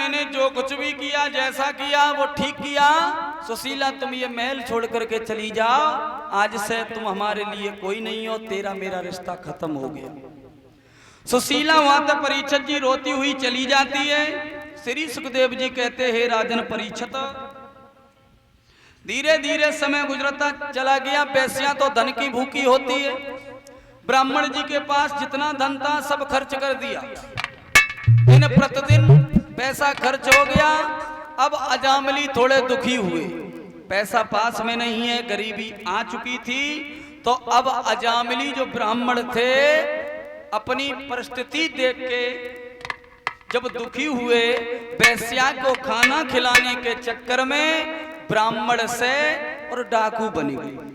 मैंने जो कुछ भी किया, जैसा किया वो ठीक किया। सुशीला तुम ये महल छोड़ करके चली जाओ, आज से तुम हमारे लिए कोई नहीं हो, तेरा मेरा रिश्ता खत्म हो गया। सुशीला वहां तक परीक्षित जी रोती हुई चली जाती है। श्री सुखदेव जी कहते हैं, राजन परीक्षित, धीरे धीरे समय गुजरता चला गया। पैसियां तो धन की भूखी होती है। ब्राह्मण जी के पास जितना धन था सब खर्च कर दिया। दिन प्रतिदिन पैसा खर्च हो गया। अब अजामिली थोड़े दुखी हुए, पैसा पास में नहीं है, गरीबी आ चुकी थी। तो अब अजामिली जो ब्राह्मण थे, अपनी परिस्थिति देख के जब दुखी हुए, वेश्या को खाना खिलाने के चक्कर में ब्राह्मण से और डाकू बन गए।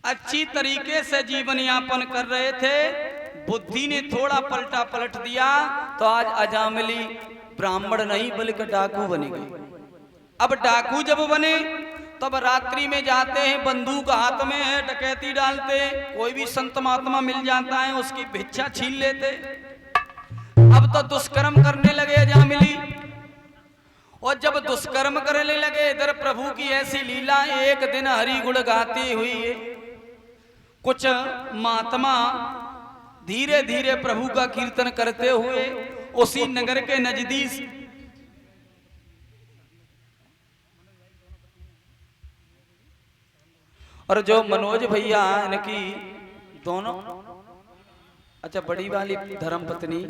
अच्छी तरीके से जीवन यापन कर रहे थे, बुद्धि ने थोड़ा पलटा पलट दिया तो आज अजामिली ब्राह्मण नहीं बल्कि डाकू बने गए। अब डाकू जब बने तब रात्रि में जाते हैं, बंदूक हाथ में है, डकैती डालते हैं। कोई भी संत महात्मा मिल जाता है उसकी भिक्षा छीन लेते। अब तो दुष्कर्म करने लगे अजामिली, और जब दुष्कर्म करने लगे, इधर प्रभु की ऐसी लीला। एक दिन हरि गुण गाती हुई कुछ महात्मा धीरे धीरे प्रभु का कीर्तन करते हुए उसी नगर के नजदीक और जो मनोज भैया इनकी दोनों, अच्छा बड़ी वाली धर्मपत्नी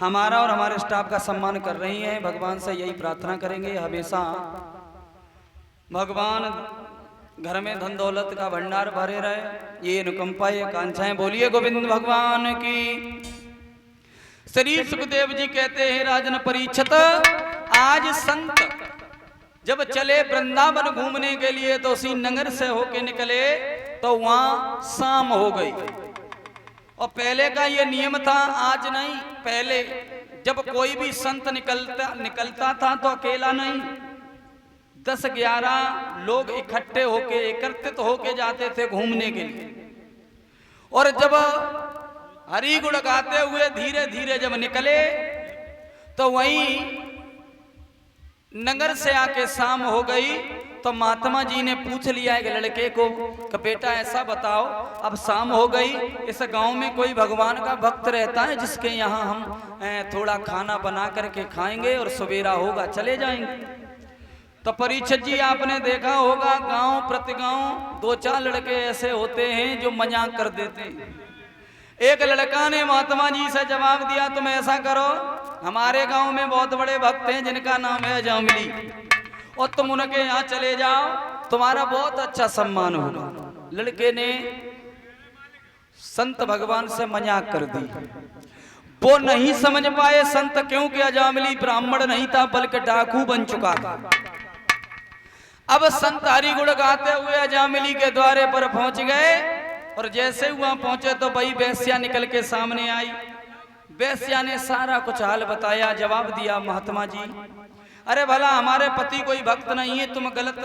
हमारा और हमारे स्टाफ का सम्मान कर रही हैं। भगवान से यही प्रार्थना करेंगे हमेशा भगवान घर में धन दौलत का भंडार भरे रहे, ये अनुकंपा ये कांक्षाएं। बोलिए गोविंद भगवान की। श्री सुखदेव जी कहते हैं, राजन परीक्षित, आज संत जब चले वृंदावन घूमने के लिए तो उसी नगर से होके निकले तो वहां शाम हो गई। और पहले का ये नियम था, आज नहीं, पहले जब कोई भी संत निकलता था तो अकेला नहीं, 10-11 लोग इकट्ठे होके एकत्रित होके जाते थे घूमने के लिए। और जब हरि गुण गाते हुए धीरे धीरे जब निकले तो वहीं नगर से आके शाम हो गई। तो महात्मा जी ने पूछ लिया एक लड़के को कि बेटा ऐसा बताओ, अब शाम हो गई, इस गांव में कोई भगवान का भक्त रहता है जिसके यहाँ हम थोड़ा खाना बना करके खाएंगे और सवेरा होगा चले जाएंगे? तो परीक्षित जी आपने देखा होगा, गांव प्रति गांव 2-4 लड़के ऐसे होते हैं जो मजाक कर देते हैं। एक लड़का ने महात्मा जी से जवाब दिया, तुम ऐसा करो, हमारे गांव में बहुत बड़े भक्त हैं जिनका नाम है अजामिली, और तुम उनके यहाँ चले जाओ, तुम्हारा बहुत अच्छा सम्मान होगा। लड़के ने संत भगवान से मजाक कर दी। वो नहीं समझ पाए संत, क्योंकि अजामिली ब्राह्मण नहीं था बल्कि डाकू बन चुका था। अब संत हरि गुण गाते हुए अजामिली के द्वारे पर पहुंच गए, और जैसे वहां पहुंचे तो वही वेश्या निकल के सामने आई। वेश्या ने सारा कुछ हाल बताया, जवाब दिया, महात्मा जी अरे भला हमारे पति कोई भक्त नहीं है, तुम गलत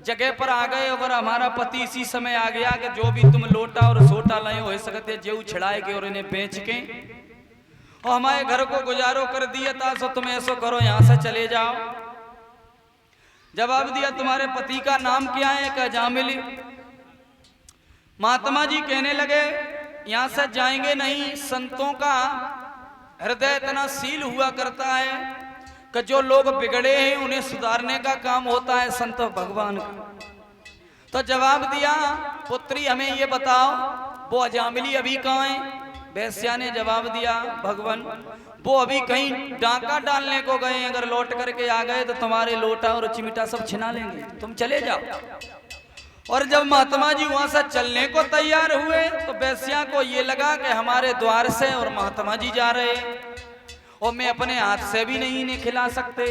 जगह पर आ गए। अगर हमारा पति इसी समय आ गया कि जो भी तुम लोटा और सोटा लाए हो सकते जेऊ छिड़ाएगे और इन्हें बेच के और हमारे घर को गुजारो कर दिया था, सो तुम ऐसा करो यहाँ से चले जाओ। जवाब दिया, तुम्हारे पति का नाम क्या है? कि अजामिली। महात्मा जी कहने लगे, यहाँ से जाएंगे नहीं, संतों का हृदय इतना शील हुआ करता है कि जो लोग बिगड़े हैं उन्हें सुधारने का काम होता है संत भगवान का। तो जवाब दिया, पुत्री हमें ये बताओ वो अजामिली अभी कहाँ है? वेश्या ने जवाब दिया, भगवान वो अभी कहीं डाका डालने को गए, अगर लौट करके आ गए तो तुम्हारे लोटा और चिमिटा सब छिना लेंगे, तुम चले जाओ। और जब महात्मा जी वहां से चलने को तैयार हुए तो वेश्या को ये लगा कि हमारे द्वार से और महात्मा जी जा रहे हैं और मैं अपने हाथ से भी नहीं इन्हें खिला सकते,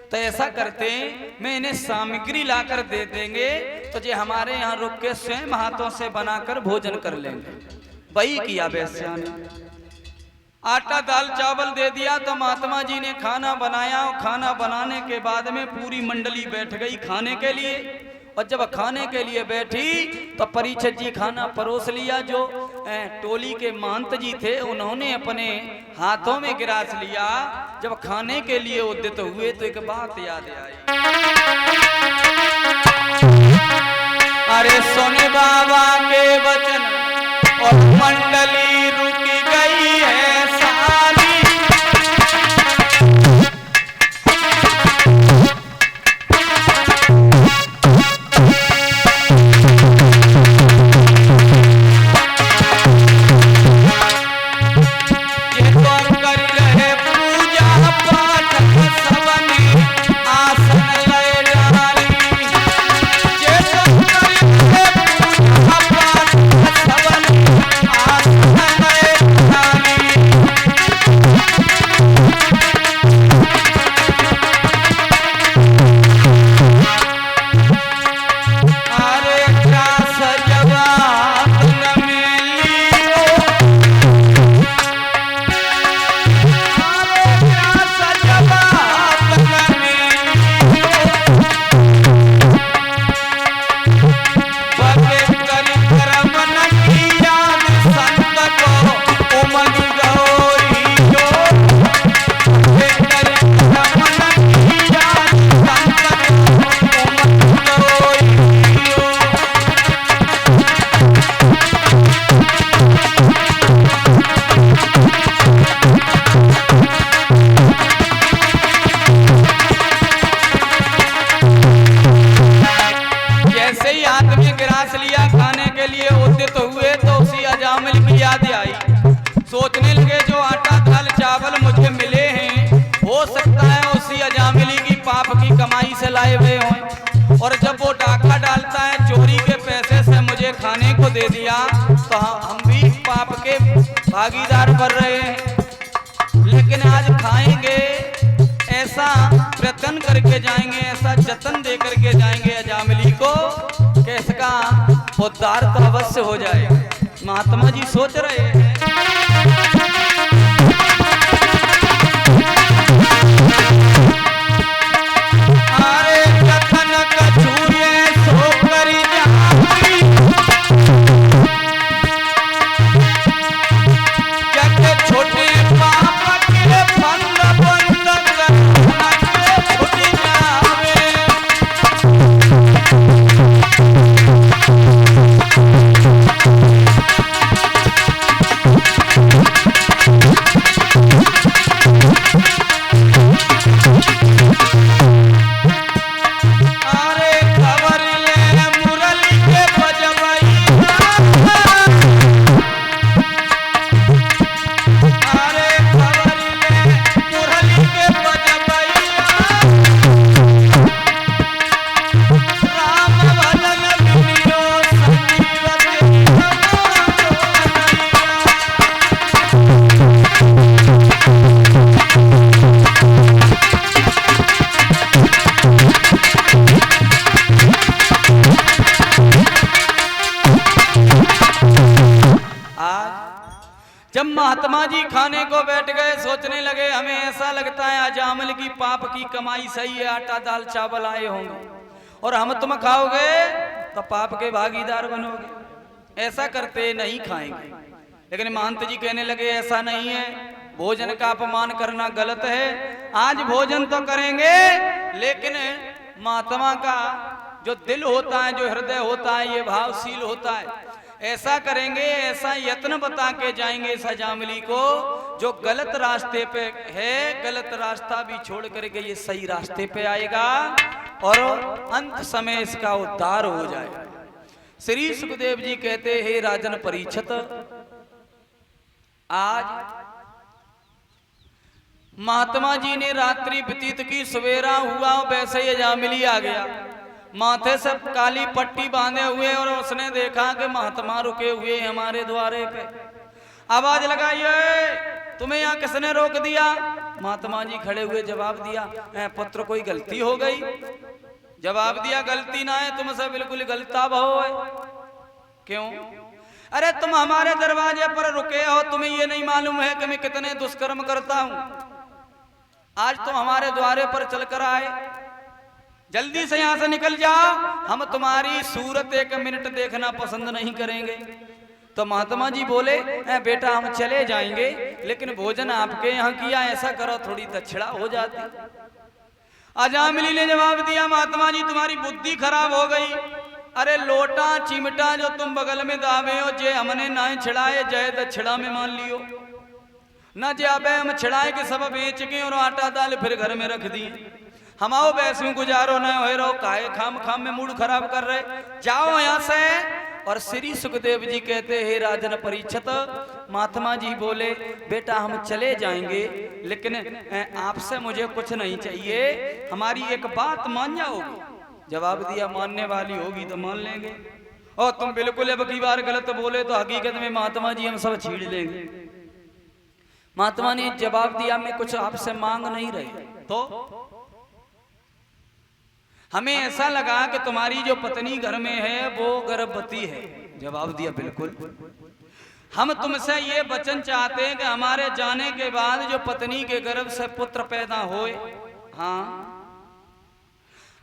तो ऐसा करते मैं इन्हें सामग्री लाकर दे देंगे तो जे हमारे यहाँ रुक के स्वयं हाथों से बनाकर भोजन कर लेंगे। वही किया वेश्या ने, आटा दाल चावल दे दिया। तो महात्मा जी ने खाना बनाया और खाना बनाने के बाद में पूरी मंडली बैठ गई खाने के लिए। और जब खाने के लिए बैठी तो परीक्षित जी खाना परोस लिया, जो टोली के महंत जी थे, उन्होंने अपने हाथों में गिरास लिया। जब खाने के लिए उद्यत हुए तो एक बात याद आई। अरे सोने बाबा के वचन और मंडली रुकी गई है सारी। सोचने लगे जो आटा दाल चावल मुझे मिले हैं, हो सकता है उसी अजामिली की पाप की कमाई से लाए हुए हों। और जब वो डाका डालता है चोरी के पैसे से मुझे खाने को दे दिया, तो हम भी पाप के भागीदार बन रहे हैं। लेकिन आज खाएंगे, ऐसा प्रयत्न करके जाएंगे, ऐसा जतन दे करके जाएंगे अजामिली को कि इसका उद्धार तो अवश्य हो जाए। महात्मा जी सोच रहे हैं। अरे जतन कछुए सो करी जाई, जग छोटे पाप के बंद बंद करना के छूट जावे। जब महात्मा जी खाने को बैठ गए, सोचने लगे हमें ऐसा लगता है अजामिल की पाप की कमाई सही है, आटा दाल चावल आए होंगे और हम तुम खाओगे तो पाप के भागीदार बनोगे, ऐसा करते नहीं खाएंगे। लेकिन महंत जी कहने लगे ऐसा नहीं है, भोजन का अपमान करना गलत है। आज भोजन तो करेंगे, लेकिन महात्मा का जो दिल होता है, जो हृदय होता है, ये भावशील होता है। ऐसा करेंगे, ऐसा यत्न बता के जाएंगे इस अजामिली को जो गलत रास्ते पे है, गलत रास्ता भी छोड़ करके ये सही रास्ते पे आएगा और अंत समय इसका उद्धार हो जाएगा। श्री सुखदेव जी कहते हैं, राजन परीक्षित, आज महात्मा जी ने रात्रि व्यतीत की, सवेरा हुआ वैसे ही अजामिली आ गया, माथे से काली पट्टी बांधे हुए, और उसने देखा कि महात्मा रुके हुए हमारे द्वारे पे। आवाज लगाइए, तुम्हें यहाँ किसने रोक दिया? महात्मा जी खड़े हुए जवाब दिया, पुत्र कोई गलती हो गई। जवाब दिया, गलती ना है, तुमसे बिल्कुल गलता भाव है। क्यों? अरे तुम हमारे दरवाजे पर रुके हो, तुम्हें ये नहीं मालूम है कि मैं कितने दुष्कर्म करता हूं। आज तुम हमारे द्वारे पर चलकर आए, जल्दी से यहां से निकल जाओ, हम तुम्हारी सूरत एक मिनट देखना पसंद नहीं करेंगे। तो महात्मा जी बोले बेटा हम चले जाएंगे, लेकिन भोजन आपके यहाँ किया, ऐसा करो थोड़ी दक्षिणा हो जाती। अजामिली ने जवाब दिया, महात्मा जी तुम्हारी बुद्धि खराब हो गई। अरे लोटा चिमटा जो तुम बगल में दावे हो, जे हमने ना छिड़ाए जय दक्षिणा में मान लियो ना, जे अब हम छिड़ाए के सब बेच के और आटा दाल फिर घर में रख दिए। हमाओ वैसे गुजारो न हो रहो, काहे खाम खाम में मूड खराब कर रहे, जाओ यहाँ से। और श्री सुखदेव जी कहते हे राजन परीक्षित, महात्मा जी बोले बेटा हम चले जाएंगे, लेकिन आपसे मुझे कुछ नहीं चाहिए, हमारी एक बात मान जाओगे। जवाब दिया मानने वाली होगी तो मान लेंगे, और तुम बिल्कुल अब की बार गलत बोले तो हकीकत में महात्मा जी हम सब छीड़ लेंगे। महात्मा ने जवाब दिया मैं कुछ आपसे मांग नहीं रही, तो हमें ऐसा लगा कि तुम्हारी जो पत्नी घर में है वो गर्भवती है। जवाब दिया बिल्कुल, हम तुमसे ये वचन चाहते हैं कि हमारे जाने के बाद जो पत्नी के गर्भ से पुत्र पैदा होए, हाँ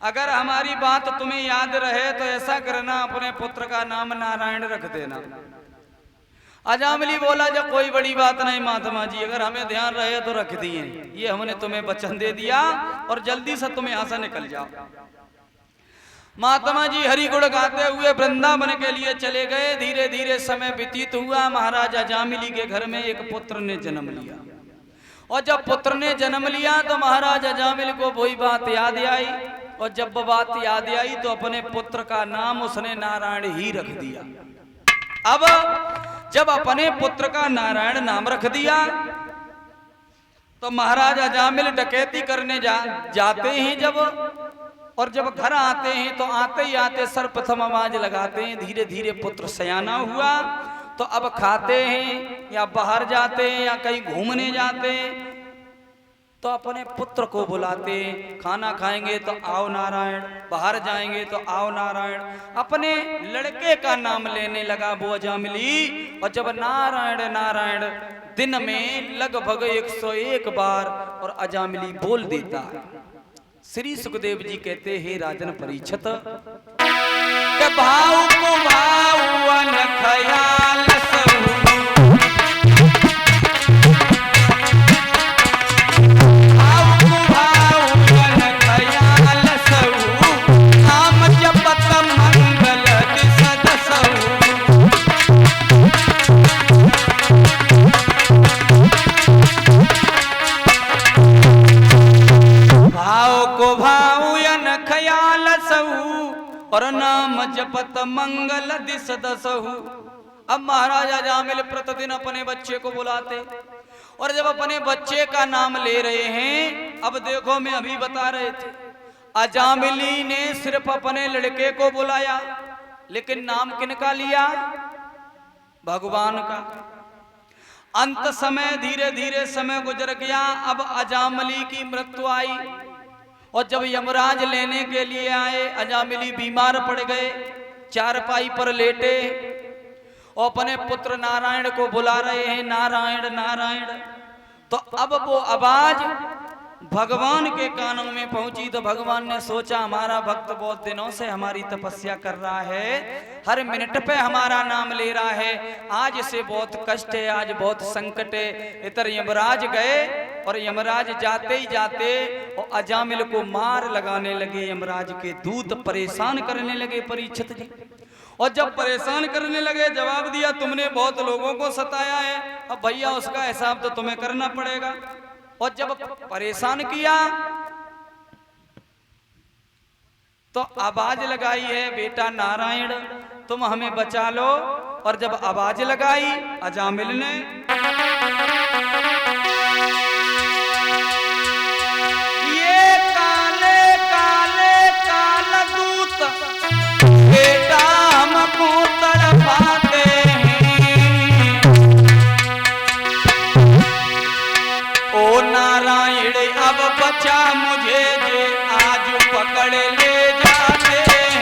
अगर हमारी बात तुम्हें याद रहे तो ऐसा करना, अपने पुत्र का नाम नारायण रख देना। अजामिली बोला जब कोई बड़ी बात नहीं महात्मा जी, अगर हमें ध्यान रहे तो रख दिए, ये हमने तुम्हें वचन दे दिया और जल्दी से तुम यहां से निकल जाओ। महात्मा जी हरि गुण गाते हुए वृंदावन के लिए चले गए। धीरे धीरे समय व्यतीत हुआ। महाराज अजामिली के घर में एक पुत्र ने जन्म लिया, और जब पुत्र ने जन्म लिया तो महाराज अजामिल को वही बात याद आई, और जब वो बात याद आई तो अपने पुत्र का नाम उसने नारायण ही रख दिया। अब जब अपने पुत्र का नारायण नाम रख दिया तो महाराज अजामिल डकैती करने जाते हैं जब, और जब घर आते हैं तो आते ही आते सर्वप्रथम आवाज लगाते हैं। धीरे धीरे पुत्र सयाना हुआ तो अब खाते हैं या बाहर जाते हैं या कहीं घूमने जाते हैं तो अपने पुत्र को बुलाते हैं। खाना खाएंगे तो आओ नारायण, बाहर जाएंगे तो आओ नारायण। अपने लड़के का नाम लेने लगा वो अजामिली, और जब नारायण नारायण दिन में लगभग 101 बार और अजामिली बोल देता है। श्री सुखदेव जी कहते हे राजन परीक्षित, भाव को भावन खयाल और नाम जपत मंगल दिस दसहु। अब महाराजा अजामिल प्रतिदिन अपने बच्चे को बुलाते, और जब अपने बच्चे का नाम ले रहे हैं, अब देखो मैं अभी बता रहे थे अजामिली ने सिर्फ अपने लड़के को बुलाया, लेकिन नाम किनका लिया? भगवान का। अंत समय धीरे धीरे समय गुजर गया। अब अजामिली की मृत्यु आई, और जब यमराज लेने के लिए आए अजामिली बीमार पड़ गए, चारपाई पर लेटे, और अपने पुत्र नारायण को बुला रहे हैं नारायण नारायण। तो अब वो आवाज भगवान के कानों में पहुंची तो भगवान ने सोचा हमारा भक्त बहुत दिनों से हमारी तपस्या कर रहा है, हर मिनट पे हमारा नाम ले रहा है, आज इसे बहुत कष्ट है, आज बहुत संकट है। इधर यमराज गए, और यमराज जाते ही जाते और अजामिल को मार लगाने लगे। यमराज के दूत परेशान करने लगे परीक्षित जी, और जब परेशान करने लगे जवाब दिया तुमने बहुत लोगों को सताया है, अब भैया उसका हिसाब तो तुम्हें करना पड़ेगा। और जब परेशान किया तो आवाज लगाई है बेटा नारायण तुम हमें बचा लो। और जब आवाज लगाई अजामिल ने, ये काले काले काला दूत बेटा हमको तड़पाते अब बचा मुझे जे आज पकड़ ले जाते हैं।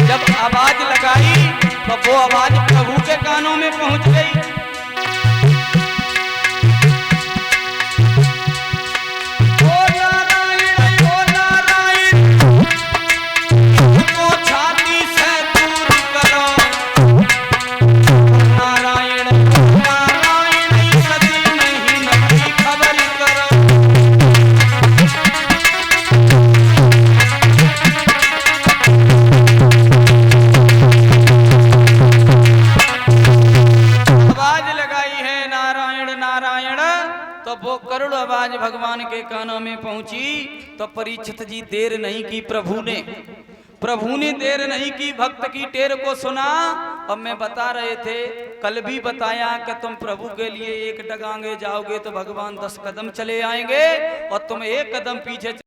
जब आवाज लगाई तो वो आवाज प्रभु के कानों में पहुंच गई। जब वो करुण आवाज भगवान के कानों में पहुंची तो परीक्षित जी देर नहीं की, प्रभु ने देर नहीं की, भक्त की टेर को सुना। अब मैं बता रहे थे, कल भी बताया कि तुम प्रभु के लिए एक डगांगे जाओगे तो भगवान 10 कदम चले आएंगे और तुम एक कदम पीछे